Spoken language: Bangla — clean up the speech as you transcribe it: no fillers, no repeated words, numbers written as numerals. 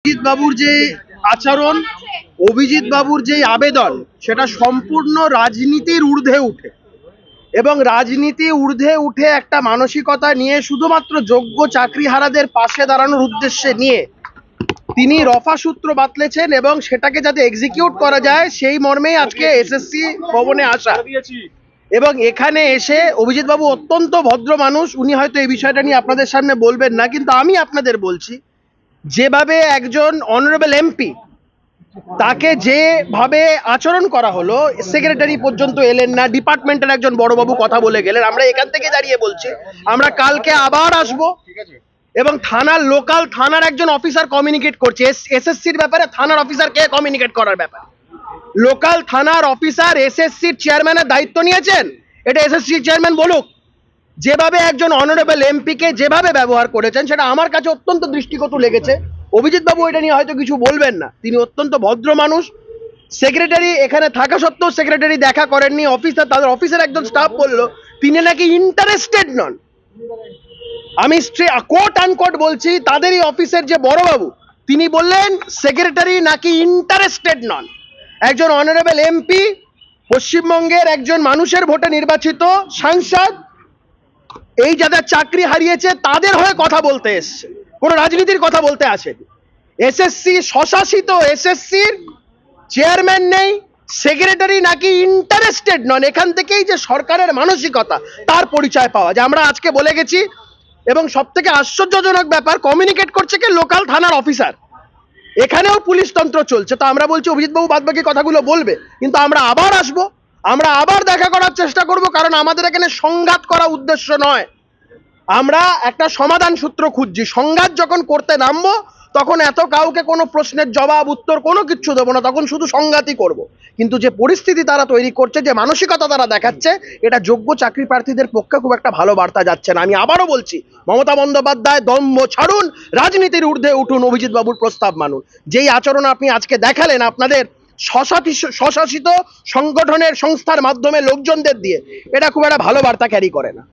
অভিজিৎ বাবুর যে আচরণ, অভিজিৎ বাবুর যে আবেদন, সেটা সম্পূর্ণ রাজনীতির ঊর্ধ্বে উঠে এবং রাজনীতি ঊর্ধ্বে উঠে একটা মানসিকতা নিয়ে শুধুমাত্র যোগ্য চাকরিহারাদের পাশে দাঁড়ানোর উদ্দেশ্যে নিয়ে তিনি রফা সূত্র বাতলেছেন এবং সেটাকে যাতে এক্সিকিউট করা যায় সেই মর্মেই আজকে এসএসসি ভবনে আসা। এবং এখানে এসে অভিজিৎ বাবু অত্যন্ত ভদ্র মানুষ, উনি হয়তো এই বিষয়টা নিয়ে আপনাদের সামনে বলবেন না, কিন্তু আমি আপনাদের বলছি যেভাবে একজন অনারেবল এমপি তাকে যেভাবে আচরণ করা হলো, সেক্রেটারি পর্যন্ত এলেন না, ডিপার্টমেন্টের একজন বড়বাবু কথা বলে গেলেন। আমরা এখান থেকে দাঁড়িয়ে বলছি আমরা কালকে আবার আসবো এবং থানার লোকাল থানার একজন অফিসার কমিউনিকেট করছে এসএসসির ব্যাপারে। থানার অফিসার কে কমিউনিকেট করার ব্যাপার? লোকাল থানার অফিসার এসএসসির চেয়ারম্যানের দায়িত্ব নিয়েছেন, এটা এসএসসির চেয়ারম্যান বলুক। যেভাবে একজন অনারেবল এমপিকে যেভাবে ব্যবহার করেছেন সেটা আমার কাছে অত্যন্ত দৃষ্টিকটু লেগেছে। অভিজিৎ বাবু এটা নিয়ে হয়তো কিছু বলবেন না, তিনি অত্যন্ত ভদ্র মানুষ। সেক্রেটারি এখানে থাকা সত্ত্বেও সেক্রেটারি দেখা করেননি, অফিসার তাদের অফিসের একজন স্টাফ বলল তিনি নাকি ইন্টারেস্টেড নন। আমি কোট আনকোট বলছি, তাদেরই অফিসের যে বড়বাবু তিনি বললেন সেক্রেটারি নাকি ইন্টারেস্টেড নন। একজন অনারেবল এমপি, পশ্চিমবঙ্গের একজন মানুষের ভোটে নির্বাচিত সাংসদ, এই যাদের চাকরি হারিয়েছে তাদের হয়ে কথা বলতে এসছে, কোনো রাজনীতির কথা বলতে আসেনি। এসএসসি স্বশাসিত এসএসসির চেয়ারম্যান নেই, সেক্রেটারি নাকি ইন্টারেস্টেড নন। এখান থেকেই যে সরকারের মানসিকতা তার পরিচয় পাওয়া যায়। আমরা আজকে বলে গেছি এবং সব থেকে আশ্চর্যজনক ব্যাপার, কমিউনিকেট করছে কি লোকাল থানার অফিসার। এখানেও পুলিশ তন্ত্র চলছে। তো আমরা বলছি অভিজিৎবাবু বাদবাকি কথাগুলো বলবে, কিন্তু আমরা আবার আসবো, আমরা আবার দেখা করার চেষ্টা করব, কারণ আমাদের এখানে সংঘাত করা উদ্দেশ্য নয়, আমরা একটা সমাধান সূত্র খুঁজছি। সংঘাত যখন করতে নামবো তখন এত কাউকে কোনো প্রশ্নের জবাব উত্তর কোনো কিচ্ছু দেবো না, তখন শুধু সংঘাতই করব। কিন্তু যে পরিস্থিতি তারা তৈরি করছে, যে মানসিকতা তারা দেখাচ্ছে, এটা যোগ্য চাকরি প্রার্থীদের পক্ষে খুব একটা ভালো বার্তা যাচ্ছে না। আমি আবারও বলছি, মমতা বন্দ্যোপাধ্যায় দম্ভ ছাড়ুন, রাজনীতির ঊর্ধ্বে উঠুন, অভিজিৎ বাবুর প্রস্তাব মানুন। যেই আচরণ আপনি আজকে দেখালেন আপনাদের স্বশাসিত সংগঠনের সংস্থার মাধ্যমে লোকজনদের দিয়ে, এটা খুব একটা ভালো বার্তা ক্যারি করে না।